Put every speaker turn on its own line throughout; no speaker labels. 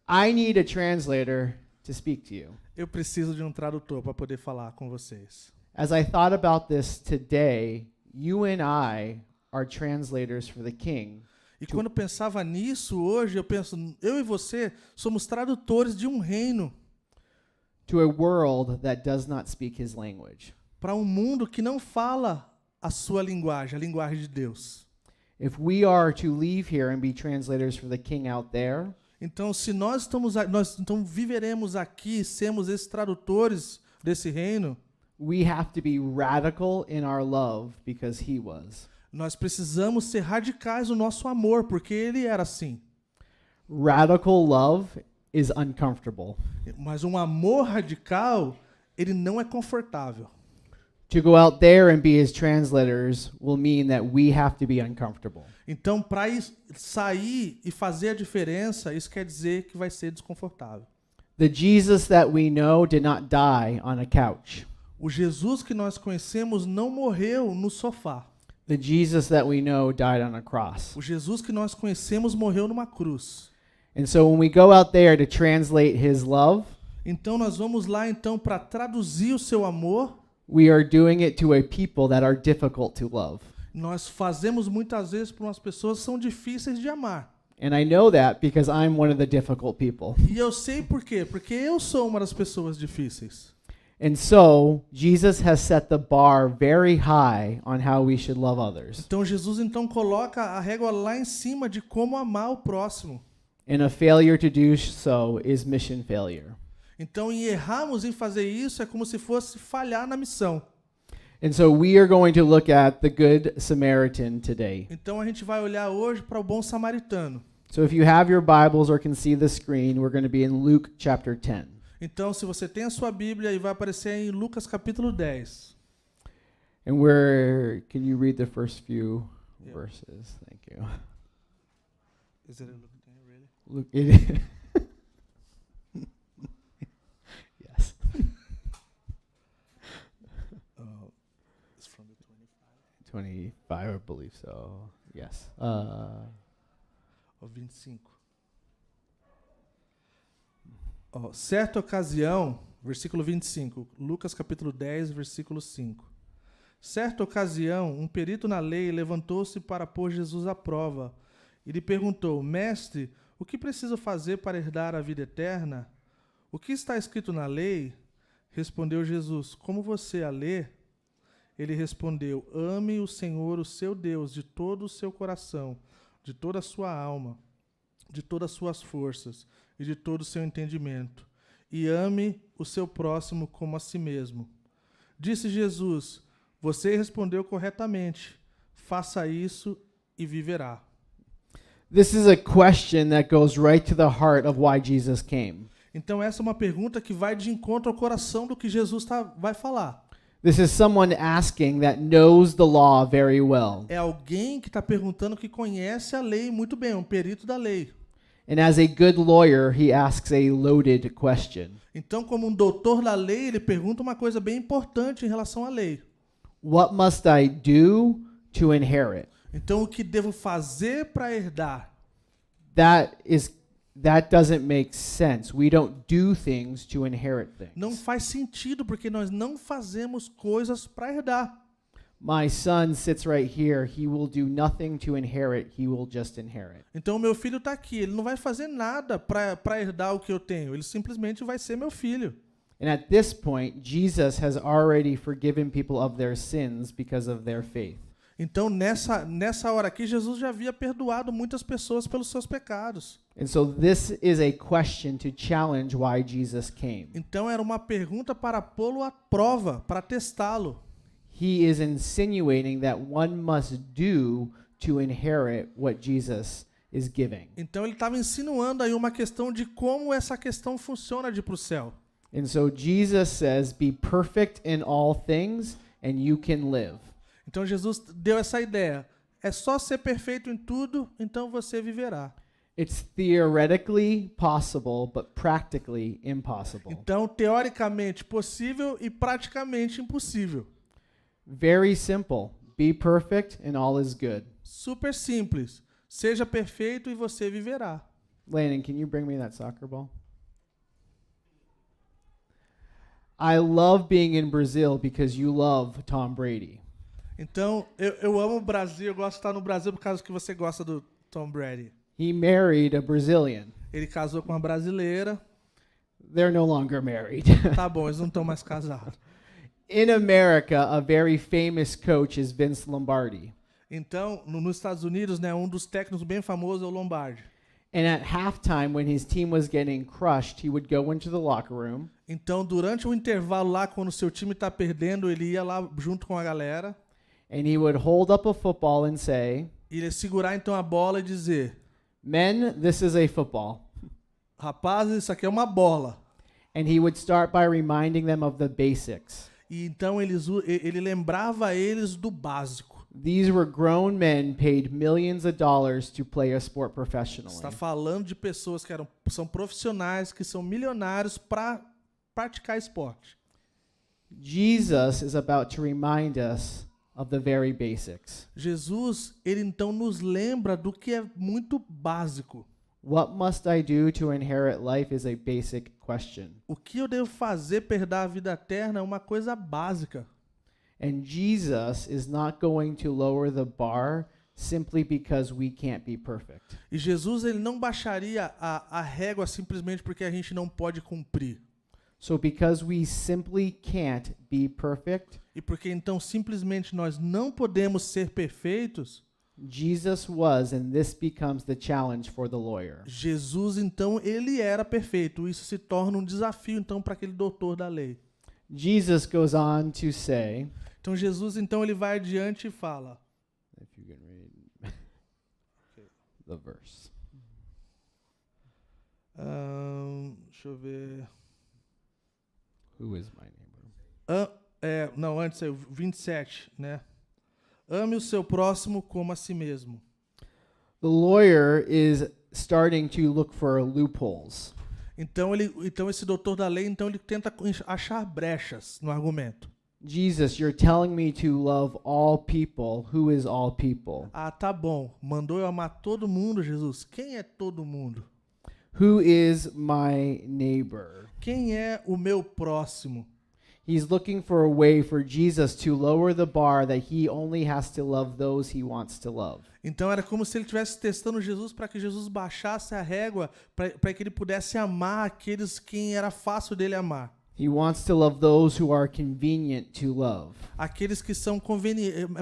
I need a translator to speak to you.
Eu preciso de um tradutor para poder falar com vocês.
As I thought about this today, you and I are translators for the king.
E quando eu pensava nisso hoje, eu penso, eu e você somos tradutores de um reino
To a world that does not speak his language.
para um mundo que não fala a sua linguagem, a linguagem de Deus.
If we are to leave here and be translators for the king out there,
Então, se nós então viveremos aqui, sermos esses tradutores desse reino,
we have to be radical in our love because he was.
nós precisamos ser radicais no nosso amor, porque ele era assim.
Radical love is uncomfortable.
Mas um amor radical, ele não é confortável.
To go out there and be his translators will mean that we have to be uncomfortable.
Então, para sair e fazer a diferença, isso quer dizer que vai ser desconfortável.
The Jesus that we know did not die on a couch.
O Jesus que nós conhecemos não morreu no sofá.
The Jesus that we know died on a cross.
O Jesus que nós conhecemos morreu numa cruz.
And so when we go out there to translate his love,
Então, nós vamos lá então para traduzir o seu amor.
we are doing it to a people that are difficult to love.
Nós fazemos muitas vezes para umas pessoas que são difíceis de amar.
And I know that because I'm one of the difficult people.
E eu sei por quê, porque eu sou uma das pessoas difíceis.
And so, Jesus has set the bar very high on how we should love others.
Então Jesus então coloca a régua lá em cima de como amar o próximo.
And a failure to do so is mission failure.
Então, em errarmos em fazer isso é como se fosse falhar na missão.
And so we are going to look at the Good Samaritan today.
Então a gente vai olhar hoje para o bom samaritano.
So if you have your Bibles or can see the screen, we're going to be in Luke chapter 10.
Então, se você tem a sua Bíblia, e vai aparecer em Lucas capítulo 10.
And can you read the first few verses? Thank you.
Is it in Luke 10, really?
Luke, it, yes.
It's from the 25.
25, I believe so. Yes.
Ou 25. Certa ocasião, versículo 25, Lucas capítulo 10, versículo 5. Certa ocasião, um perito na lei levantou-se para pôr Jesus à prova e lhe perguntou: Mestre, o que preciso fazer para herdar a vida eterna? O que está escrito na lei? Respondeu Jesus: Como você a lê? Ele respondeu: Ame o Senhor, o seu Deus, de todo o seu coração, de toda a sua alma, de todas as suas forças e de todo o seu entendimento, e ame o seu próximo como a si mesmo. Disse Jesus: Você respondeu corretamente. Faça isso e viverá.
This is a question that goes right to the heart of why Jesus came.
Então essa é uma pergunta que vai de encontro ao coração do que Jesus vai falar.
This is someone asking that knows the law very well.
É alguém que está perguntando que conhece a lei muito bem, um perito da lei.
And as a good lawyer, he asks a loaded question.
Então, como um doutor da lei, ele pergunta uma coisa bem importante em relação à lei.
What must I do to inherit?
Então, o que devo fazer para herdar?
That doesn't make sense. We don't do things to inherit things.
Não faz sentido, porque nós não fazemos coisas para herdar.
My son sits right here. He will do nothing to inherit. He will just inherit.
Então, meu filho está aqui. Ele não vai fazer nada para herdar o que eu tenho. Ele simplesmente vai ser meu filho.
And at this point, Jesus has already forgiven people of their sins because of their faith.
Então, nessa hora aqui, Jesus já havia perdoado muitas pessoas pelos seus pecados.
And so this is a question to challenge why Jesus came.
Então, era uma pergunta para pô-lo à prova, para testá-lo.
He is insinuating that one must do to inherit what Jesus is giving.
Então, ele estava insinuando aí uma questão de como essa questão funciona de ir para o céu.
And so Jesus says, be perfect in all things and you can live.
Então, Jesus deu essa ideia. É só ser perfeito em tudo, então você viverá.
It's theoretically possible, but practically impossible.
Então, teoricamente possível e praticamente impossível.
Very simple. Be perfect and all is good.
Super simples. Seja perfeito e você viverá.
Landon, can you bring me that soccer ball? I love being in Brazil because you love Tom Brady.
Então, eu amo o Brasil, eu gosto de estar no Brasil por causa que você gosta do Tom Brady.
He married a Brazilian.
Ele casou com uma brasileira.
They're no longer married.
Tá bom, eles não estão mais casados.
In America, a very famous coach is Vince Lombardi.
Então, nos Estados Unidos, né, um dos técnicos bem famosos é o Lombardi.
And at halftime, when his team was getting crushed, he would go into the locker room
Então, durante o intervalo lá, quando o seu time está perdendo, ele ia lá junto com a galera.
and he would hold up a football and say,
E ele ia segurar então a bola e dizer:
"Men, this is a football."
rapazes, isso aqui é uma bola.
And he would start by reminding them of the basics.
E então ele lembrava eles do básico.
These were grown men paid millions of dollars to play a sport professionally.
Está falando de pessoas que são profissionais, que são milionários para praticar esporte.
Jesus is about to remind us of the very basics.
Jesus, ele então nos lembra do que é muito básico.
What must I do to inherit life is a basic question.
O que eu devo fazer para herdar a vida eterna é uma coisa básica.
And Jesus is not going to lower the bar simply because we can't be perfect.
E Jesus, ele não baixaria a régua simplesmente porque a gente não pode cumprir.
So because we simply can't be perfect,
E porque então simplesmente nós não podemos ser perfeitos,
Jesus was, and this becomes the challenge for the lawyer.
Jesus então ele era perfeito. Isso se torna um desafio então para aquele doutor da lei.
Jesus goes on to say,
Então Jesus então ele vai adiante e fala:
if you can read the verse.
Deixa eu ver.
Who is my neighbor?
Não, antes é o 27, né? Ame o seu próximo como a si mesmo.
The lawyer is starting to look for loopholes.
Então esse doutor da lei, então ele tenta achar brechas no argumento.
Jesus, you're telling me to love all people. Who is all people?
Ah, tá bom. Mandou eu amar todo mundo, Jesus. Quem é todo mundo?
Who is my neighbor?
Quem é o meu próximo?
He's looking for a way for Jesus to lower the bar that he only has to love those he wants to love.
Então era como se ele estivesse testando Jesus para que Jesus baixasse a régua, para que ele pudesse amar aqueles quem era fácil dele amar.
He wants to love those who are convenient to love.
Aqueles que são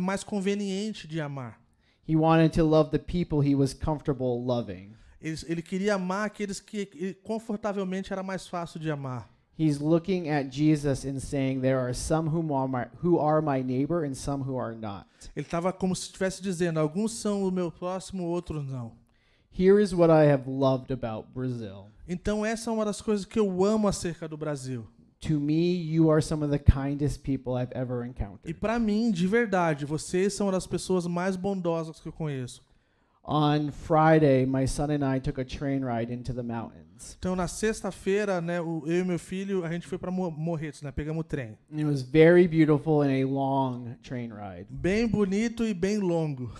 mais conveniente de amar.
He wanted to love the people he was comfortable loving.
Ele queria amar aqueles que confortavelmente era mais fácil de amar.
He's looking at Jesus and saying there are some who are my neighbor and some who are not.
Ele estava como se estivesse dizendo, alguns são o meu próximo, outros não.
Here is what I have loved about Brazil.
Então essa é uma das coisas que eu amo acerca do Brasil.
To me, you are some of the kindest people I've ever
E
encountered.
para mim, de verdade, vocês são uma das pessoas mais bondosas que eu conheço.
On Friday, my son and I took a train ride into the mountains.
Então na sexta-feira, né, eu e meu filho, a gente foi para Morretes, né, pegamos o trem.
It was very beautiful and a long train ride.
Bem bonito e bem longo.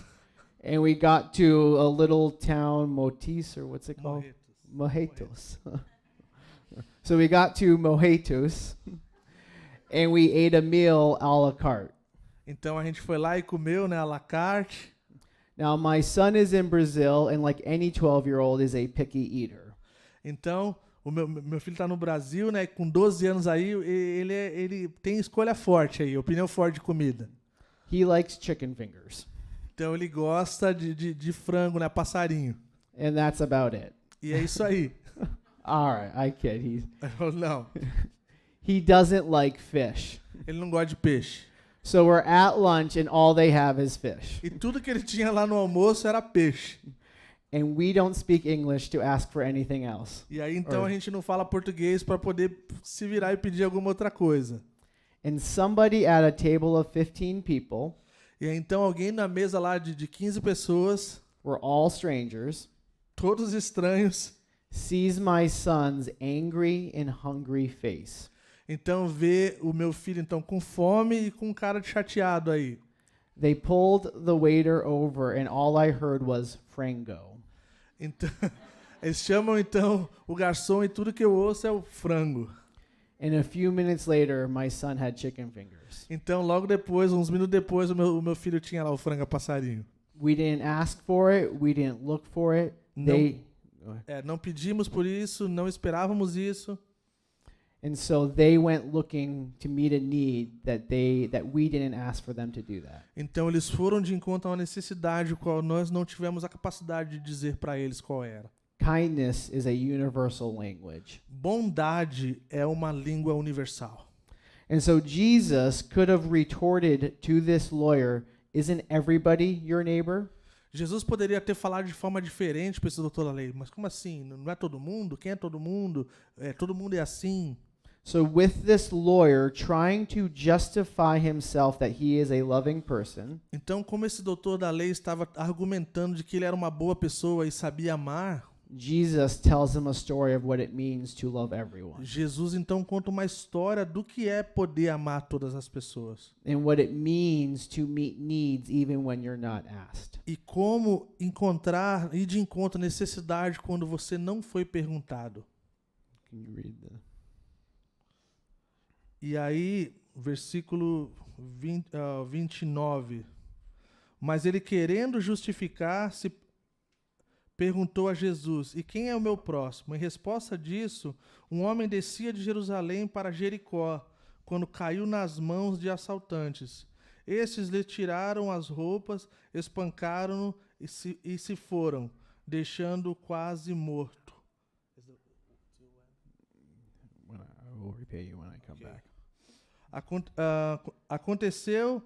And we got to a little town, Motis, or what's it called?
Morretes.
Mojitos. So we got to Mojitos, and we ate a meal à la carte.
Então a gente foi lá e comeu, né, à la carte.
Now, my son is in Brazil, and like any 12-year-old, is a picky eater.
Então, o meu filho está no Brasil, né, com 12 anos aí, ele tem escolha forte aí, opinião forte de comida.
He likes chicken fingers,
Então ele gosta de frango, né, passarinho.
and that's about it.
E é isso aí.
All right, I kid.
Não,
He doesn't like fish.
ele não gosta de peixe.
So we're at lunch, and all they have is fish.
E tudo que ele tinha lá no almoço era peixe.
And we don't speak English to ask for anything else.
E aí então a gente não fala português para poder se virar e pedir alguma outra coisa.
And somebody at a table of 15 people,
E aí então alguém na mesa lá de 15 pessoas,
we're all strangers,
todos estranhos,
sees my son's angry and hungry face.
então vê o meu filho então com fome e com cara de chateado aí.
They pulled the waiter over, and all I heard was frango.
Então, Eles chamam então o garçom e tudo que eu ouço é o frango.
And a few minutes later, my son had chicken fingers.
Então, logo depois, uns minutos depois, o meu filho tinha lá o frango a passarinho.
We didn't ask for it. We didn't look for it.
Não, não pedimos por isso, não esperávamos isso.
And so they went looking to meet a need that we didn't ask for them to do that.
Então, eles foram de encontro a uma necessidade qual nós não tivemos a capacidade de dizer para eles qual era.
Kindness is a universal language.
Bondade é uma língua universal.
And so Jesus could have retorted to this lawyer, "Isn't everybody your neighbor?"
Jesus poderia ter falado de forma diferente para esse doutor da lei. Mas como assim? Não é todo mundo? Quem é todo mundo? Todo mundo é assim.
So with this lawyer trying to justify himself that he is a loving person,
Então, como esse doutor da lei estava argumentando de que ele era uma boa pessoa e sabia amar,
Jesus tells him a story of what it means to love everyone
Jesus então conta uma história do que é poder amar todas as pessoas.
and what it means to meet needs even when you're not asked.
E como ir de encontro à necessidade quando você não foi perguntado.
Can you read the
E aí, versículo 29. Mas ele, querendo justificar-se, perguntou a Jesus: "E quem é o meu próximo?" Em resposta disso, um homem descia de Jerusalém para Jericó, quando caiu nas mãos de assaltantes. Estes lhe tiraram as roupas, espancaram-no e se foram, deixando-o quase morto.
I will repay you when I come back.
Aconteceu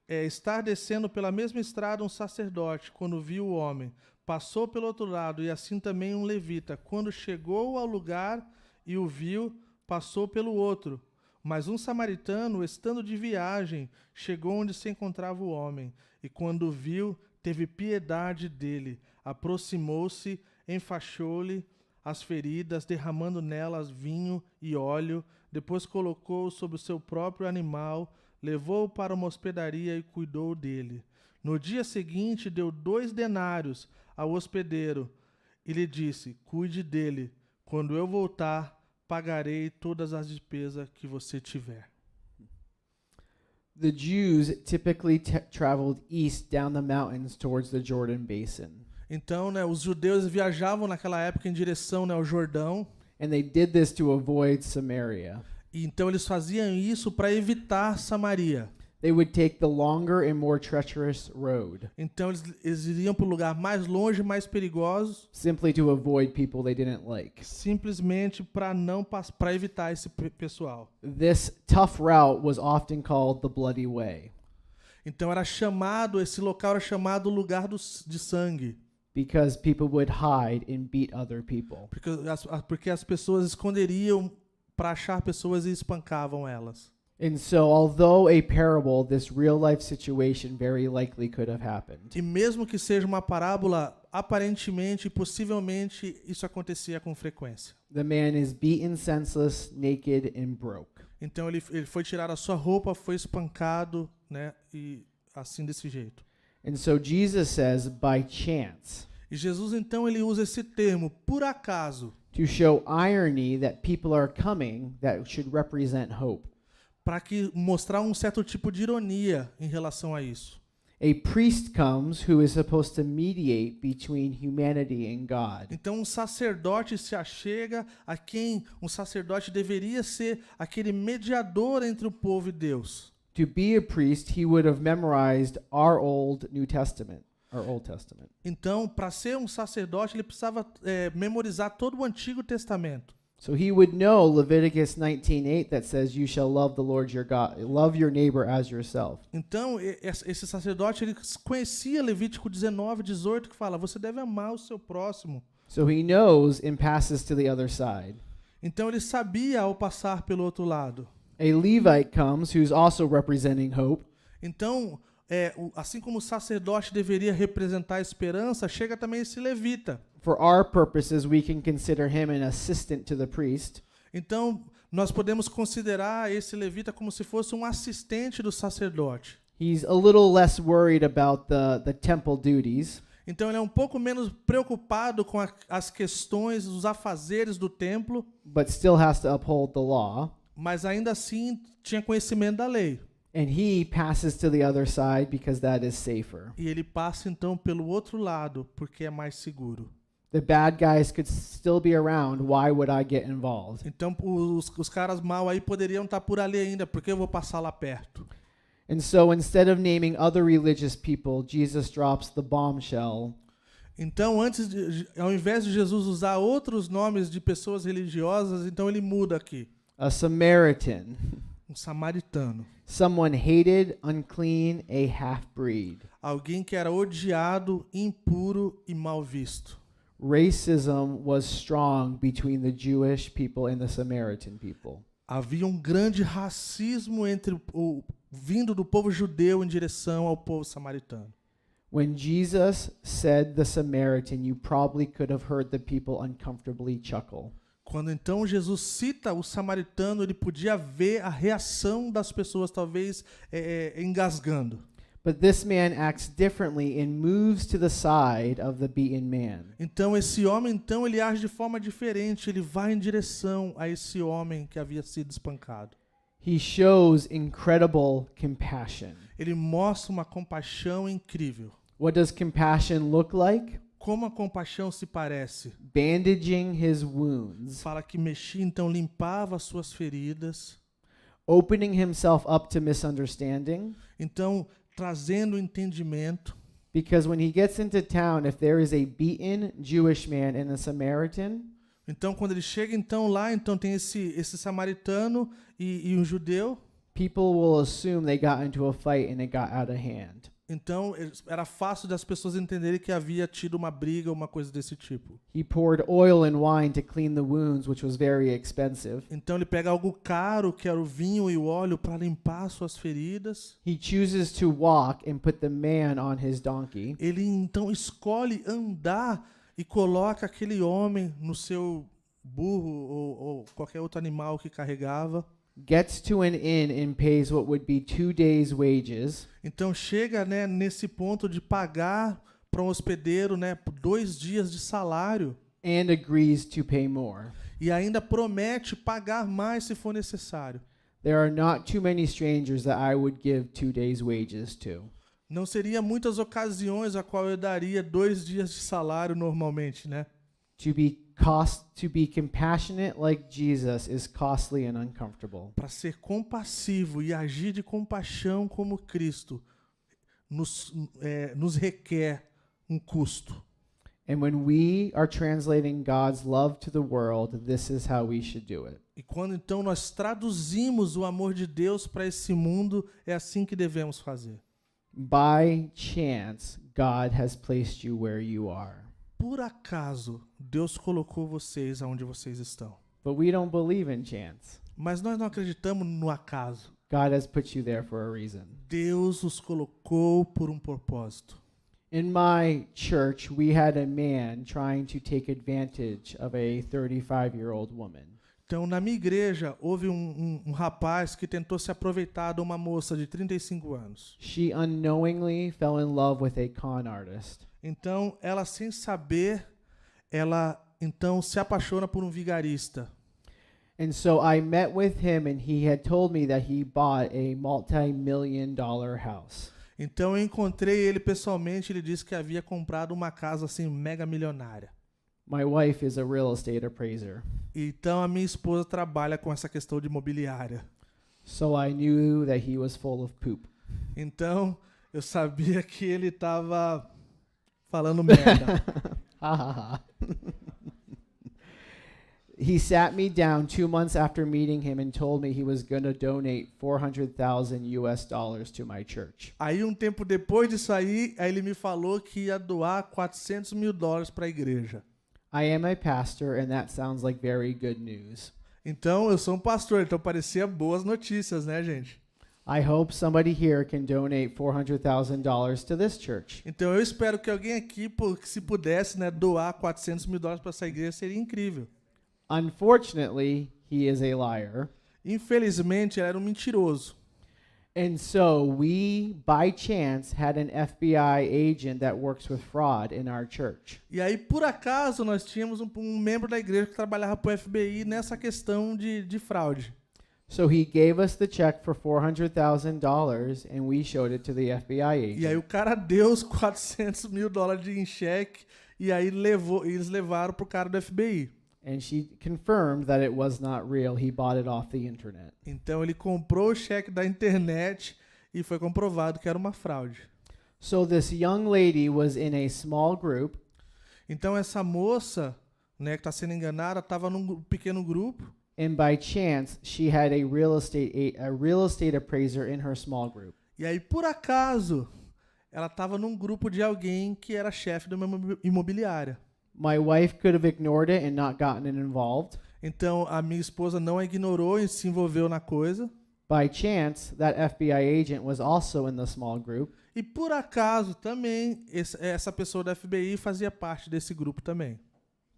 estar descendo pela mesma estrada um sacerdote, quando viu o homem. Passou pelo outro lado, e assim também um levita. Quando chegou ao lugar e o viu, passou pelo outro. Mas um samaritano, estando de viagem, chegou onde se encontrava o homem. E quando o viu, teve piedade dele. Aproximou-se, enfaixou-lhe as feridas, derramando nelas vinho e óleo. Depois colocou-o sobre o seu próprio animal, levou-o para uma hospedaria e cuidou dele. No dia seguinte, deu 2 denários ao hospedeiro e lhe disse: "Cuide dele. Quando eu voltar, pagarei todas as despesas que você tiver."
The Jews typically traveled east down the mountains towards the Jordan Basin.
Então, os judeus viajavam naquela época em direção ao Jordão.
And they did this to avoid Samaria.
E então eles faziam isso para evitar Samaria.
They would take the longer and more treacherous road,
Então eles iriam para o lugar mais longe, mais perigoso,
simply to avoid people they didn't like.
simplesmente para evitar esse pessoal.
This tough route was often called the Bloody Way
Então esse local era chamado lugar de sangue,
because people would hide and beat other people.
porque as pessoas esconderiam para achar pessoas e espancavam elas.
And so, although a parable, this real life situation very likely could have happened.
E mesmo que seja uma parábola, aparentemente e possivelmente isso acontecia com frequência.
The man is beaten senseless, naked, and broke.
Então ele foi tirar a sua roupa, foi espancado, e assim desse jeito.
And so Jesus says, by chance,
E Jesus então ele usa esse termo, por acaso,
to show irony that people are coming that should represent hope.
para mostrar um certo tipo de ironia em relação a isso.
A priest comes who is supposed to mediate between humanity and God.
Então um sacerdote se achega a quem um sacerdote deveria ser aquele mediador entre o povo e Deus.
To be a priest, he would have memorized our Old Testament.
Então, para ser um sacerdote, ele precisava memorizar todo o Antigo Testamento.
So he would know Leviticus 19:8 that says you shall love the Lord your God, love your neighbor as yourself.
Então, esse sacerdote ele conhecia Levítico 19:18 que fala: você deve amar o seu próximo.
So he knows and passes to the other side.
Então ele sabia ao passar pelo outro lado.
A Levite comes who's also representing hope.
Então, assim como o sacerdote deveria representar a esperança, chega também esse levita.
For our purposes, we can consider him an assistant to the priest.
Então, nós podemos considerar esse levita como se fosse um assistente do sacerdote.
He's a little less worried about the temple duties.
Então ele é um pouco menos preocupado com as questões, os afazeres do templo,
but still has to uphold the law.
mas ainda assim tinha conhecimento da lei.
And he passes to the other side because that is safer.
E ele passa então pelo outro lado, porque é mais seguro.
The bad guys could still be around. Why would I get involved?
Então os caras mal aí poderiam estar por ali ainda, porque eu vou passar lá perto.
And so instead of naming other religious people, Jesus drops the bombshell.
Então, ao invés de Jesus usar outros nomes de pessoas religiosas, então ele muda aqui.
A Samaritan,
Um samaritano.
someone hated, unclean, a half-breed.
Alguém que era odiado, impuro e mal visto.
Racism was strong between the Jewish people and the Samaritan people.
Havia um grande racismo entre vindo do povo judeu em direção ao povo samaritano.
When Jesus said the Samaritan, you probably could have heard the people uncomfortably chuckle.
Quando então Jesus cita o samaritano, ele podia ver a reação das pessoas, talvez engasgando.
But this man acts differently and moves to the side of the beaten man.
Então esse homem, então, ele age de forma diferente, ele vai em direção a esse homem que havia sido espancado.
He shows incredible compassion.
Ele mostra uma compaixão incrível.
What does compassion look like?
Como a compaixão se parece?
Bandaging his wounds,
Fala que mexia, então limpava as suas feridas.
opening himself up to misunderstanding.
Então trazendo entendimento.
Because when he gets into town, if there is a beaten Jewish man and a Samaritan,
Então quando ele chega então lá, então tem esse samaritano e um judeu.
people will assume they got into a fight and it got out of hand.
Então era fácil das pessoas entenderem que havia tido uma briga, uma coisa desse tipo.
He poured oil and wine to clean the wounds, which was very expensive.
Então ele pega algo caro, que era o vinho e o óleo, para limpar suas feridas.
He chooses to walk and put the man on his donkey.
Ele então escolhe andar e coloca aquele homem no seu burro ou qualquer outro animal que carregava.
Gets to an inn and pays what would be 2 days' wages.
Então chega, né, nesse ponto de pagar para um hospedeiro, né, por 2 dias de salário.
And agrees to pay more.
E ainda promete pagar mais se for necessário.
There are not too many strangers that I would give 2 days' wages to.
Não seria muitas ocasiões a qual eu daria 2 dias de salário normalmente, né?
To be compassionate like Jesus is costly and uncomfortable.
Para ser compassivo e agir de compaixão como Cristo nos requer um custo.
And when we are translating God's love to the world, this is how we should do it.
E quando então nós traduzimos o amor de Deus para esse mundo, é assim que devemos fazer.
By chance, God has placed you where you are.
Por acaso, Deus colocou vocês aonde vocês estão.
But we don't believe in chance.
Mas nós não acreditamos no acaso.
God has put you there for a reason.
Deus os colocou por um propósito.
In my church, we had a man trying to take advantage of a 35-year-old woman.
Então, na minha igreja, houve um rapaz que tentou se aproveitar de uma moça de 35 anos.
She unknowingly fell in love with a con artist.
Então, ela sem saber, ela então se apaixona por um vigarista.
And so I met with him and he had told me that he bought a multi-million-dollar house.
Então, eu encontrei ele pessoalmente, ele disse que havia comprado uma casa assim mega milionária.
My wife is a real estate appraiser.
Então, a minha esposa trabalha com essa questão de imobiliária.
So I knew that he was full of poop.
Então, eu sabia que ele estava falando merda.
Ha ha ha. He sat me down 2 months after meeting him and told me he was going to donate $400,000 to my church.
Aí, um tempo depois de sair, aí ele me falou que ia doar $400 mil para a igreja.
I am a pastor and that sounds like very good news.
Então, eu sou um pastor, então parecia boas notícias, né, gente?
I hope somebody here can donate $400,000 to this church.
Então, eu espero que alguém aqui, se pudesse, né, doar $400 mil para essa igreja, seria incrível.
Unfortunately, he is a liar.
Infelizmente, ele era um mentiroso.
And so we, by chance, had an FBI agent that works with fraud in our church.
E aí, por acaso, nós tínhamos um membro da igreja que trabalhava para o FBI nessa questão de fraude.
So he gave us the check for $400,000 and we showed it to the FBI agent.
E aí o cara deu os $400 mil em cheque e aí eles levaram pro cara do FBI.
And she confirmed that it was not real. He bought it off the internet.
Então ele comprou o cheque da internet e foi comprovado que era uma fraude.
So this young lady was in a small group,
Então essa moça, né, que está sendo enganada, estava num pequeno grupo
and by chance she had a real estate appraiser in her small group.
e aí por acaso ela estava num grupo de alguém que era chefe de uma imobiliária.
My wife could have ignored it and not gotten involved.
Então a minha esposa não a ignorou e se envolveu na coisa.
By chance, that FBI agent was also in the small group.
E por acaso também essa pessoa da FBI fazia parte desse grupo também.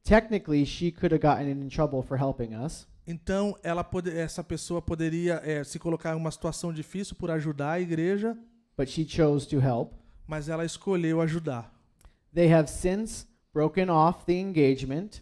Technically, she could have gotten in trouble for helping us.
Então essa pessoa poderia se colocar em uma situação difícil por ajudar a igreja,
But she chose to help.
mas ela escolheu ajudar.
They have since broken off the engagement,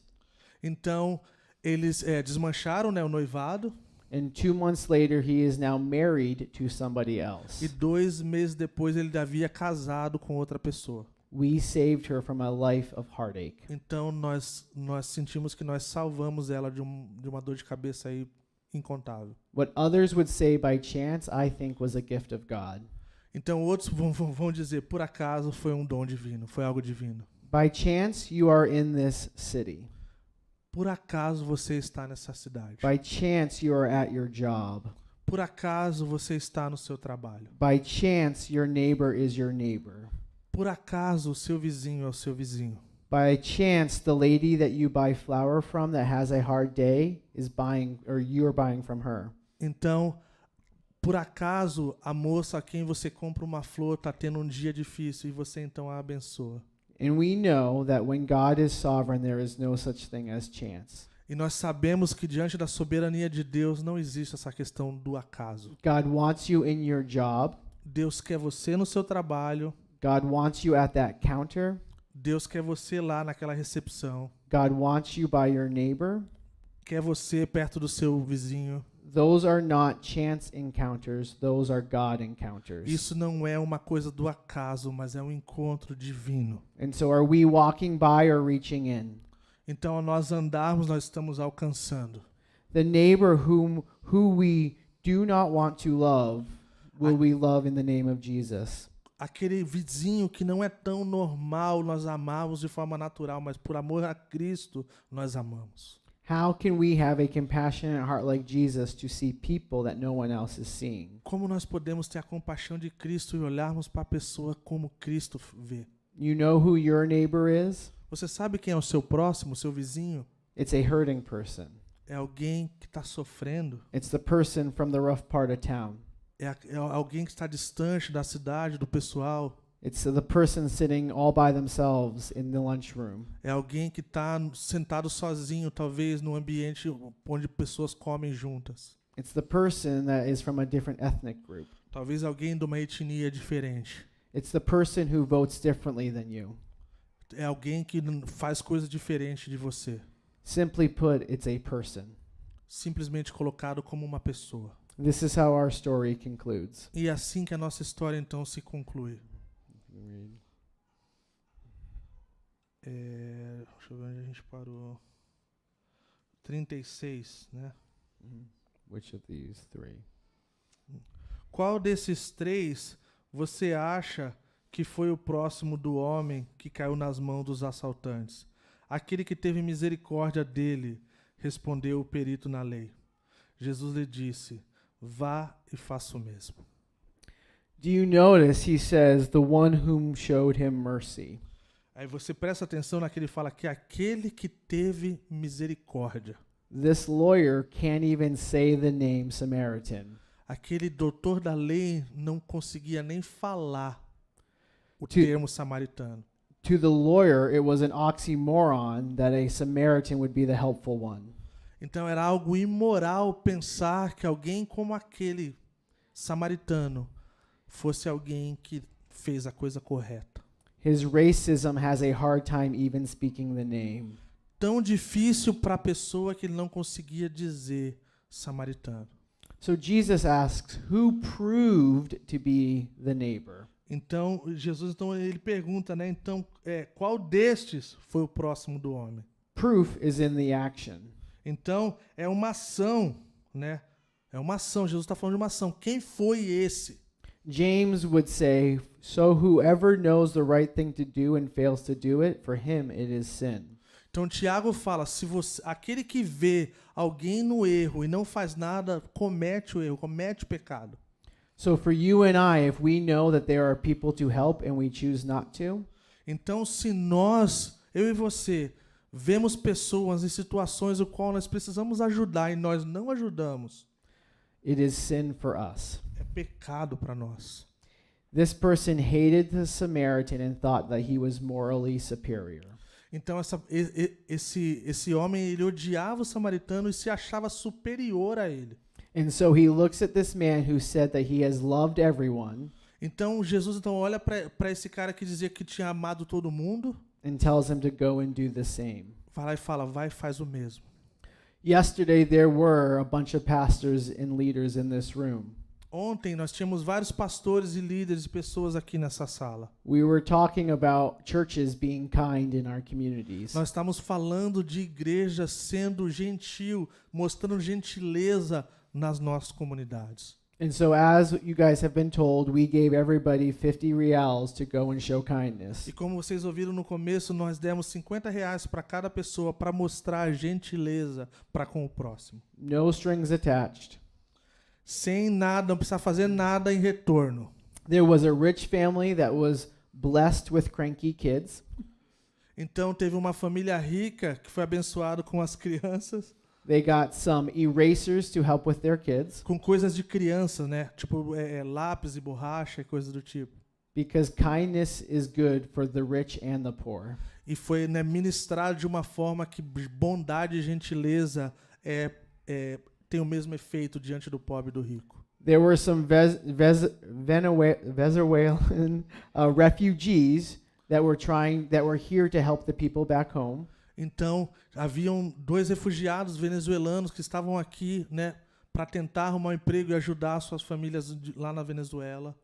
Então eles desmancharam, né, o noivado
and 2 months later, he is now married to somebody
e
else.
2 meses depois ele havia casado com outra pessoa.
We saved her from a life of heartache.
Então nós sentimos que nós salvamos ela de uma dor de cabeça aí incontável.
What others would say by chance, I think was a gift of God.
Então outros vão dizer, por acaso foi um dom divino, foi algo divino.
By chance, you are in this city.
Por acaso você está nessa cidade.
By chance, you are at your job.
Por acaso você está no seu trabalho.
By chance, your neighbor is your neighbor.
Por acaso o seu vizinho é o seu vizinho.
By chance, the lady that you buy flour from that has a hard day is buying, or you are buying from her.
Então, por acaso a moça a quem você compra uma flor está tendo um dia difícil e você então a abençoa.
And we know that when God is sovereign, there is no such thing as chance.
E nós sabemos que diante da soberania de Deus não existe essa questão do acaso.
God wants you in your job.
Deus quer você no seu trabalho.
God wants you at that counter.
Deus quer você lá naquela recepção.
God wants you by your neighbor.
Quer você perto do seu vizinho.
Those are not chance encounters. Those are God encounters.
Isso não é uma coisa do acaso, mas é um encontro divino.
And so are we walking by or reaching in?
Então, ao nós andarmos, nós estamos alcançando.
The neighbor who we do not want to love, will we love in the name of Jesus?
Aquele vizinho que não é tão normal, nós amamos de forma natural, mas por amor a Cristo, nós amamos.
How can we have a compassionate heart like Jesus to see people that no one else is seeing?
Como nós podemos ter a compaixão de Cristo e olharmos para a pessoa como Cristo vê?
You know who your neighbor is?
Você sabe quem é o seu próximo, o seu vizinho?
It's a hurting person.
É alguém que está sofrendo.
It's the person from the rough part of town.
É alguém que está distante da cidade, do pessoal.
It's the person sitting all by themselves in the lunchroom.
É alguém que está sentado sozinho, talvez num ambiente onde pessoas comem juntas.
It's the person that is from a different ethnic group.
Talvez alguém de uma etnia diferente.
It's the person who votes differently than you.
É alguém que faz coisa diferente de você.
Simply put, it's a person.
Simplesmente colocado como uma pessoa.
This is how our story concludes.
E é assim que a nossa história então se conclui. Deixa eu ver onde a gente parou. 36, né?
Which of these three?
Qual desses 3 você acha que foi o próximo do homem que caiu nas mãos dos assaltantes? Aquele que teve misericórdia dele, respondeu o perito na lei. Jesus lhe disse, vá e faça o mesmo.
Do you notice he says, the one whom showed him mercy?
Aí você presta atenção naquele fala que aquele que teve misericórdia.
This lawyer can't even say the name Samaritan.
Aquele doutor da lei não conseguia nem falar o
To-
termo samaritano.
To the lawyer, it was an oxymoron that a Samaritan would be the helpful one.
Então era algo imoral pensar que alguém como aquele samaritano fosse alguém que fez a coisa correta.
His racism has a hard time even speaking the name.
Tão difícil para a pessoa que ele não conseguia dizer samaritano.
So Jesus asks, who proved to be the neighbor?
Então, Jesus ele pergunta, né? Então, qual destes foi o próximo do homem?
Proof is in the action.
Então, é uma ação, né? É uma ação. Jesus está falando de uma ação. Quem foi esse?
James would say, so whoever knows the right thing to do and fails to do it, for him it is sin.
Então, Tiago fala, aquele que vê alguém no erro e não faz nada, comete o erro, comete o pecado.
So for you and I, if we know that there are people to help and we choose not to,
Então, se nós, eu e você, vemos pessoas em situações no qual nós precisamos ajudar e nós não ajudamos,
it is sin for us.
é pecado para nós.
This person hated the Samaritan and thought that he was morally superior.
Então, esse homem, ele odiava o samaritano e se achava superior a ele.
And so he looks at this man who said that he has loved everyone
Então, Jesus olha para esse cara que dizia que tinha amado todo mundo,
and tells him to go and do the same.
vai lá e fala, vai e faz o mesmo.
Yesterday there were a bunch of pastors and leaders in this room.
Ontem nós tínhamos vários pastores e líderes e pessoas aqui nessa sala.
We were talking about churches being kind in our communities.
Nós estamos falando de igreja sendo gentil, mostrando gentileza nas nossas comunidades.
And so as you guys have been told, we gave everybody 50 reals to go and show kindness.
E como vocês ouviram no começo, nós demos R$ 50 para cada pessoa para mostrar gentileza para com o próximo.
No strings attached.
Sem nada, não precisa fazer nada em retorno.
There was a rich family that was blessed with cranky kids.
Então teve uma família rica que foi abençoada com as crianças,
They got some erasers to help with their kids
com coisas de criança, né? Tipo lápis e borracha e coisas do tipo.
because kindness is good for the rich and the poor.
E foi, né, ministrado de uma forma que bondade e gentileza tem o mesmo efeito diante do pobre e do rico.
There were some Venezuelan refugees that were here to help the people back home.
Então, haviam 2 refugiados venezuelanos que estavam aqui, né, para tentar arrumar um emprego e ajudar suas famílias lá na Venezuela.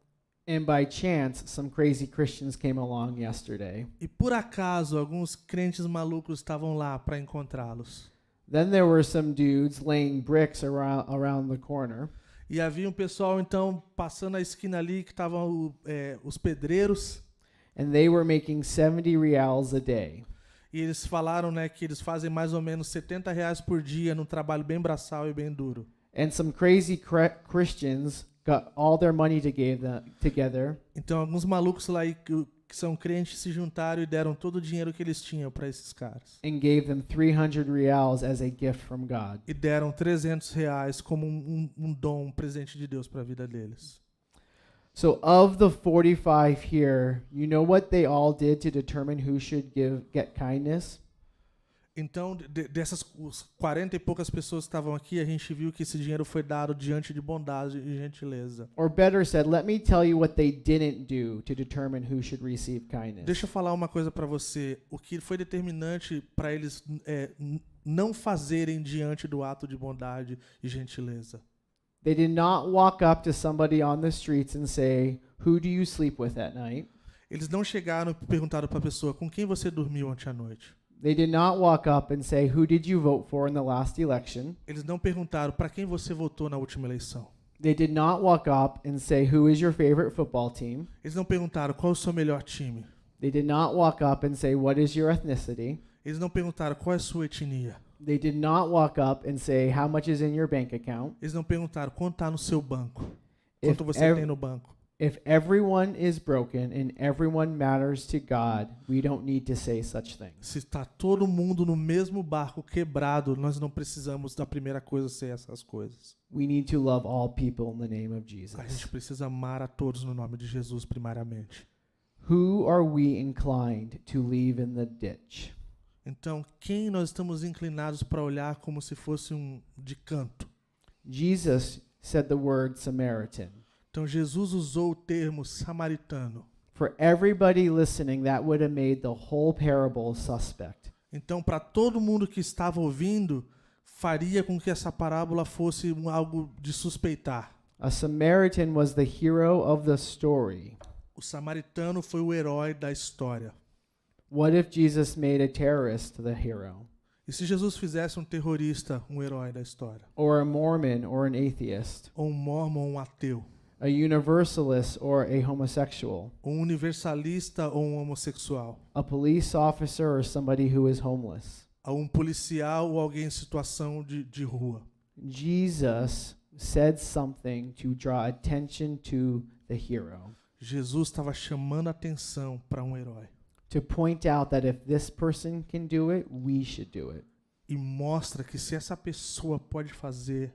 And by chance, some crazy Christians came along yesterday.
E por acaso, alguns crentes malucos estavam lá para encontrá-los.
Then there were some dudes laying bricks around the corner.
E havia um pessoal, então, passando a esquina ali, que estavam os pedreiros.
And they were making 70 reals a day.
E eles falaram, né, que eles fazem mais ou menos R$ 70 por dia num trabalho bem braçal e bem duro.
And some crazy Christians got all their money together
Então, alguns malucos lá que são crentes se juntaram e deram todo o dinheiro que eles tinham para esses caras.
and gave them 300 reals as a gift from God.
E deram R$ 300 como um dom, um presente de Deus para a vida deles.
So of the 45 here, you know what they all did to determine who should get kindness?
Então, dessas 40 e poucas pessoas que estavam aqui, a gente viu que esse dinheiro foi dado diante de bondade e gentileza.
Or better said, let me tell you what they didn't do to determine who should receive kindness.
Deixa eu falar uma coisa para você. O que foi determinante para eles não fazerem diante do ato de bondade e gentileza.
They did not walk up to somebody on the streets and say, "Who do you sleep with at night?"
Eles não chegaram e perguntaram para a pessoa, com quem você dormiu ontem à noite?
They did not walk up and say, "Who did you vote for in the last election?"
Eles não perguntaram para quem você votou na última eleição.
They did not walk up and say, "Who is your favorite football team?"
Eles não perguntaram qual é o seu melhor time.
They did not walk up and say, "What is your ethnicity?"
Eles não perguntaram qual é a sua etnia.
They did not walk up and say, "How much is in your bank account?"
Eles não perguntaram quanto está no seu banco.
If
Quanto você tem no banco.
If everyone is broken and everyone matters to God, we don't need to say such things.
Se está todo mundo no mesmo barco quebrado, nós não precisamos da primeira coisa ser essas coisas.
We need to love all people in the name of
A gente
Jesus.
precisa amar a todos no nome de Jesus primariamente.
Who are we inclined to leave in the ditch?
Então, quem nós estamos inclinados para olhar como se fosse de canto?
Jesus said the word Samaritan.
Então Jesus usou o termo samaritano.
For everybody listening, that would have made the whole parable suspect.
Então, para todo mundo que estava ouvindo, faria com que essa parábola fosse algo de suspeitar.
A Samaritan was the hero of the story.
O samaritano foi o herói da história.
What if Jesus made a terrorist the hero?
E se Jesus fizesse um terrorista um herói da história?
Or a Mormon or an atheist?
Ou um mormon ou um ateu?
A universalist or a homosexual?
Ou um universalista ou um homossexual?
A police officer or somebody who is homeless?
Ou um policial ou alguém em situação de rua?
Jesus said something to draw attention to the hero,
Jesus estava chamando a atenção para um herói.
to point out that if this person can do it, we should do it.
E mostra que se essa pessoa pode fazer,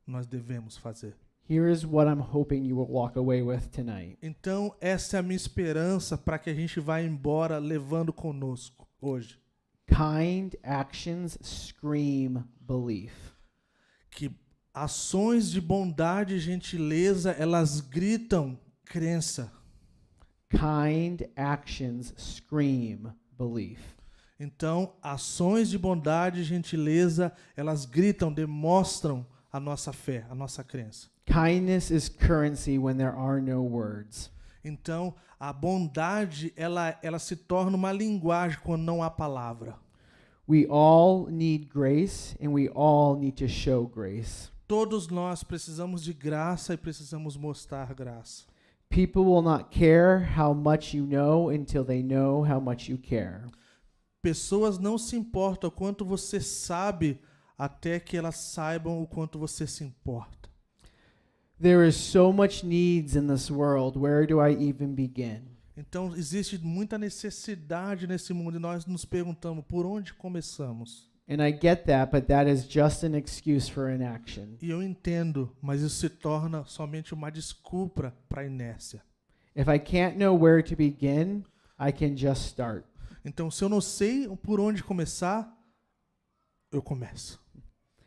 nós devemos fazer.
Here is what I'm hoping you will walk away with tonight.
Então, essa é a minha esperança para que a gente vá embora levando conosco hoje.
Kind actions scream belief.
Que ações de bondade e gentileza, elas gritam crença.
Kind actions scream belief.
Então, ações de bondade e gentileza, elas gritam, demonstram a nossa fé, a nossa crença.
Kindness is currency when there are no words.
Então, a bondade, ela se torna uma linguagem quando não há palavra.
We all need grace and we all need to show grace.
Todos nós precisamos de graça e precisamos mostrar graça.
People will not care how much you know until they know how much you care.
Pessoas não se importam quanto você sabe até que elas saibam o quanto você se importa.
There is so much needs in this world. Where do I even begin?
Então, existe muita necessidade nesse mundo e nós nos perguntamos por onde começamos.
And I get that, but that is just an excuse for inaction.
E eu entendo, mas isso se torna somente uma desculpa para a inércia.
If I can't know where to begin, I can just start.
Então, se eu não sei por onde começar, eu começo.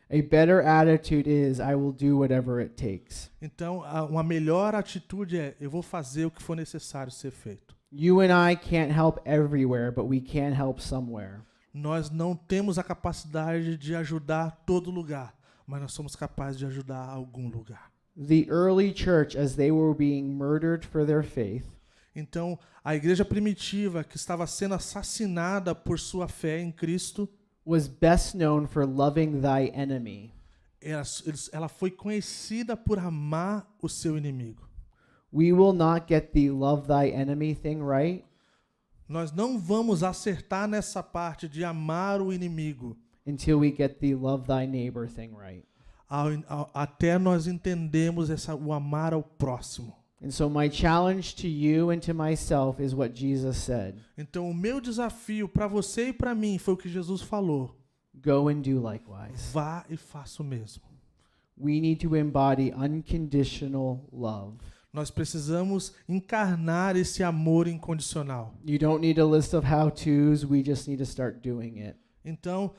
A better attitude is I will do whatever it takes.
Então, uma melhor atitude é eu vou fazer o que for necessário ser feito.
You and I can't help everywhere, but we can help somewhere.
Nós não temos a capacidade de ajudar todo lugar, mas nós somos capazes de ajudar algum lugar.
The early church, as they were being murdered for their faith,
Então, a igreja primitiva que estava sendo assassinada por sua fé em Cristo,
was best known for loving thy enemy.
ela foi conhecida por amar o seu inimigo.
We will not get the love thy enemy thing right
Nós não vamos acertar nessa parte de amar o inimigo
until we get the love thy neighbor thing right.
até nós entendemos o amar ao próximo.
And so my challenge to you and to myself is what Jesus said.
Então, o meu desafio para você e para mim foi o que Jesus falou.
Go and do likewise.
Vá e faça o mesmo.
We need to embody unconditional love.
Nós precisamos encarnar esse amor incondicional.
You don't need a list of how-tos, we just need to start doing it.
Então,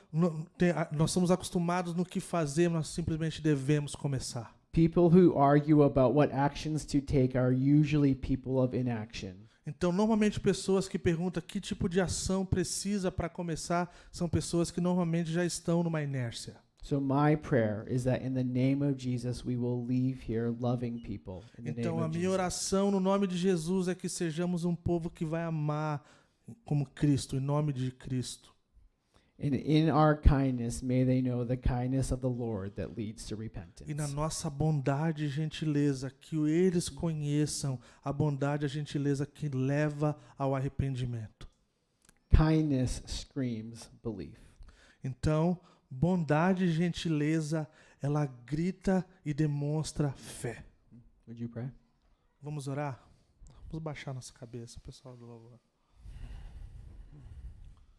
nós somos acostumados no que fazer, nós simplesmente devemos começar.
People who argue about what actions to take are usually people of inaction.
Então, normalmente, pessoas que perguntam que tipo de ação precisa para começar são pessoas que normalmente já estão numa inércia.
So my prayer is that in the name of Jesus we will leave here loving people. In the
Então,
name
a
of
minha
Jesus.
oração no nome de Jesus é que sejamos um povo que vai amar como Cristo, em nome de Cristo.
And in our kindness, may they know the kindness of the Lord that leads to repentance.
E na nossa bondade e gentileza, que eles conheçam a bondade e a gentileza que leva ao arrependimento.
Kindness screams belief.
Então, bondade e gentileza, ela grita e demonstra fé.
Would you pray?
Vamos orar? Vamos baixar nossa cabeça, pessoal do louvor.